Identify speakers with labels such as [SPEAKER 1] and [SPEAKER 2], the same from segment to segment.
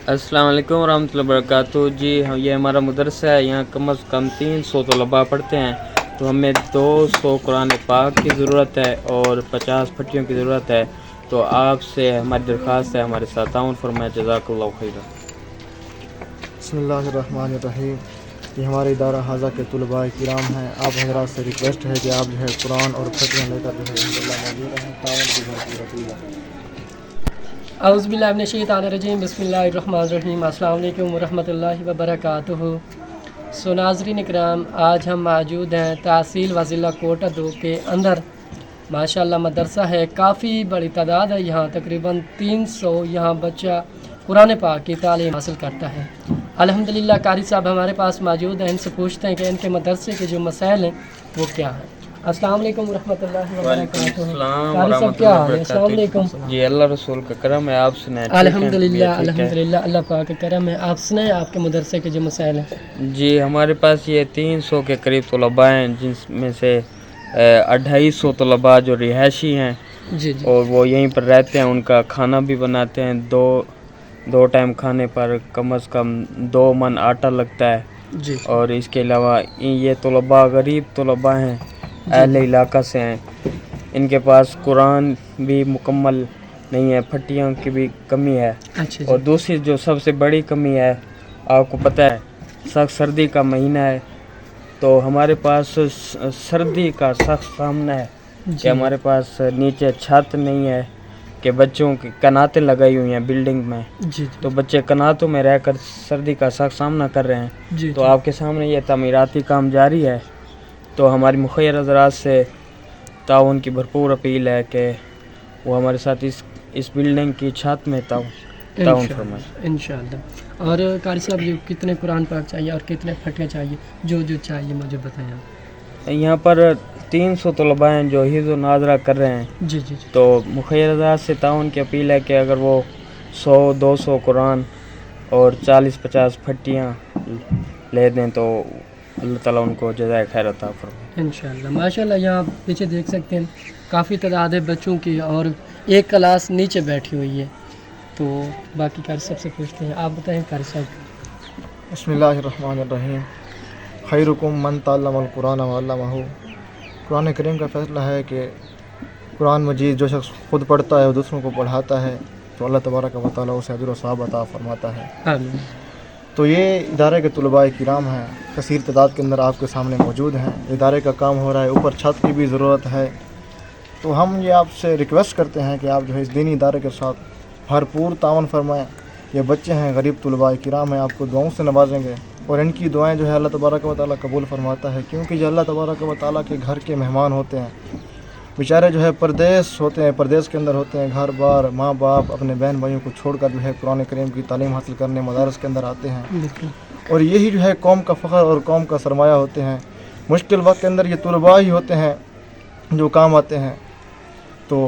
[SPEAKER 1] अस्सलाम वालेकुम वरहमतुल्लाहि वबरकातुहू। जी हाँ, ये हमारा मदरसा है। यहाँ कम अज़ कम 300 तलबा पढ़ते हैं। तो हमें 200 कुरान पाक की ज़रूरत है और 50 फटियों की ज़रूरत है। तो आपसे हमारी दरख्वास्त है, हमारे साथ ताउन फरमाएं। जज़ाकल्लाहु खैरन।
[SPEAKER 2] बिस्मिल्लाहिर्रहमानिर्रहीम। ये हमारे इदारा हाजा के तलबा किराम हैं। आप हज़रात से रिक्वेस्ट है कि आप जो है कुरान और फटियाँ लेकर जो है इंशाअल्लाह मौजूद रहें। ताउन की भरपूर अपील है।
[SPEAKER 3] औज़ुबिल्लाहि मिनश्शैतानिर्रजीम बिस्मिल्लाहिर्रहमानिर्रहीम। अस्सलाम वालेकुम वरहमतुल्लाहि वबरकातुहू। सो नाज़रीन इकराम, आज हम मौजूद हैं तहसील व ज़िला कोटा 2 के अंदर। माशाअल्लाह मदरसा है, काफ़ी बड़ी तादाद है। यहाँ तकरीबन 300 यहाँ बच्चा कुरान पाक की तालीम हासिल करता है। अल्हम्दुलिल्लाह कारी साहब हमारे पास मौजूद हैं। इनसे पूछते हैं कि इनके मदरसे के जो मसाइल हैं वो क्या हैं। अस्सलाम वालेकुम वरहमतुल्लाहि वबरकातुहू। कारी साहब क्या हाल है? अस्सलाम वालेकुम।
[SPEAKER 1] जी अल्लाह रसूल का करम है, आप सुनाएं।
[SPEAKER 3] अल्हम्दुलिल्लाह अल्हम्दुलिल्लाह, अल्लाह पाक का करम है। आप सुनाएं आपके मदरसे के जो मसाइल हैं।
[SPEAKER 1] जी हमारे पास ये 300 के करीब तलबा हैं, जिसमें से 250 तलबा जो रिहायशी हैं
[SPEAKER 3] जी जी
[SPEAKER 1] और वो यहीं पर रहते हैं। उनका खाना भी बनाते हैं। दो टाइम खाने पर कम अज़ कम 2 मन आटा लगता है।
[SPEAKER 3] जी
[SPEAKER 1] और इसके अलावा ये तलबा गरीब तलबा हैं, अहले इलाका से हैं। इनके पास कुरान भी मुकम्मल नहीं है, फटियों की भी कमी है।
[SPEAKER 3] अच्छा
[SPEAKER 1] और
[SPEAKER 3] जी
[SPEAKER 1] दूसरी जो सबसे बड़ी कमी है, आपको पता है सख्त सर्दी का महीना है, तो हमारे पास सर्दी का सख्त सामना है कि
[SPEAKER 3] जी
[SPEAKER 1] हमारे पास नीचे छत नहीं है, कि बच्चों की कनातें लगाई हुई हैं बिल्डिंग में,
[SPEAKER 3] जी
[SPEAKER 1] तो बच्चे कनातों में रहकर सर्दी का सख्त सामना कर रहे हैं।
[SPEAKER 3] जी
[SPEAKER 1] तो आपके सामने ये तमीराती काम जारी है। तो हमारी मुखिया हज़रात से ताउन की भरपूर अपील है कि वो हमारे साथ इस बिल्डिंग की छत में ताउन फरमाएं।
[SPEAKER 3] इंशाअल्लाह। और कारी साहब ये कितने कुरान पाक चाहिए और कितने फटियाँ चाहिए, जो चाहिए मुझे बताएं आप।
[SPEAKER 1] यहाँ पर 300 तलबा हैं जो हिफ्ज़ व नाज़रा कर रहे हैं।
[SPEAKER 3] जी जी जी
[SPEAKER 1] तो मुखिया हज़रात से ताउन की अपील है कि अगर वो 100-200 कुरान और 40-50 फटियाँ ले दें तो अल्लाह ताला उनको जज़ाए खैर अता फरमाए।
[SPEAKER 3] इंशाअल्लाह। माशाअल्लाह यहाँ पीछे देख सकते हैं काफ़ी तादाद है बच्चों की और एक क्लास नीचे बैठी हुई है। तो बाकी कारी साहब से पूछते हैं, आप बताएं कारी साहब।
[SPEAKER 2] बिस्मिल्लाहिर्रहमानिर्रहीम। खैरुकुम मन तअल्लमल कुरान व अल्लमहु। कुरान करीम का फ़ैसला है कि कुरान मजीद जो शख्स खुद पढ़ता है और दूसरों को पढ़ाता है तो अल्लाह तबारक व तआला उसे अजर व सवाब अता फरमाता है।
[SPEAKER 3] आमीन।
[SPEAKER 2] तो ये इदारे के तलबा किराम हैं, कसीर तादाद के अंदर आपके सामने मौजूद हैं। इदारे का काम हो रहा है, ऊपर छत की भी ज़रूरत है। तो हम ये आपसे रिक्वेस्ट करते हैं कि आप जो है इस दीनी इदारे के साथ भरपूर तावन फरमाएँ। ये बच्चे हैं, गरीब तलबा किराम हैं, आपको दुआओं से नवाजेंगे और इनकी दुआएं जो है अल्लाह तबारक व तआला कबूल फरमाता है, क्योंकि ये अल्लाह तबारक व तआला के घर के मेहमान होते हैं। बेचारे जो है परदेश होते हैं, परदेश के अंदर होते हैं, घर बार माँ बाप अपने बहन भाइयों को छोड़कर जो है कुरान करीम की तालीम हासिल करने मदारस के अंदर आते हैं।
[SPEAKER 3] बिल्कुल।
[SPEAKER 2] और यही जो है कौम का फ़ख्र और कौम का सरमाया होते हैं। मुश्किल वक्त के अंदर ये तलबा ही होते हैं जो काम आते हैं। तो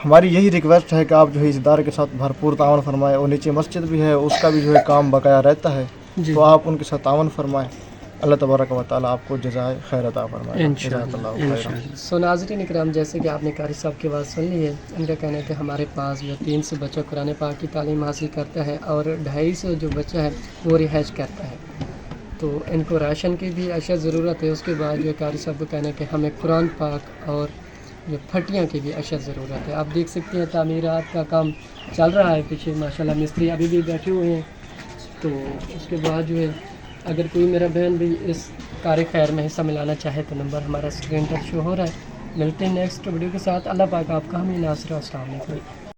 [SPEAKER 2] हमारी यही रिक्वेस्ट है कि आप जो है इस इदारे के साथ भरपूर तावन फरमाएँ। और नीचे मस्जिद भी है, उसका भी जो है काम बकाया रहता है,
[SPEAKER 3] जी
[SPEAKER 2] तो आप उनके साथ तावन फरमाएँ। अल्लाह तबारक व तआला आपको जज़ाए खैर अता फरमाए।
[SPEAKER 3] इंशाअल्लाह। सो नाज़रीन इकराम, जैसे कि आपने कारी साहब की बात सुन ली है, इनका कहना है कि हमारे पास जो 300 बच्चा कुरान पाक की तालीम हासिल करता है और 250 जो बच्चा है वो रिहाइश करता है। तो इनको राशन की भी अशद ज़रूरत है। उसके बाद जो कारी साहब को कहना है कि हमें कुरान पाक और जो फटियाँ की भी अशद ज़रूरत है। आप देख सकते हैं तामीरात का काम चल रहा है पीछे, माशाल्लाह मिस्त्री अभी भी बैठे हुए हैं। तो उसके बाद जो है अगर कोई मेरा बहन भी इस कार्य खैर में हिस्सा मिलाना चाहे तो नंबर हमारा स्क्रीन पर शो हो रहा है। मिलते हैं नेक्स्ट वीडियो के साथ। अल्लाह पाक आपका हमें नासिर। अस्सलाम वालेकुम।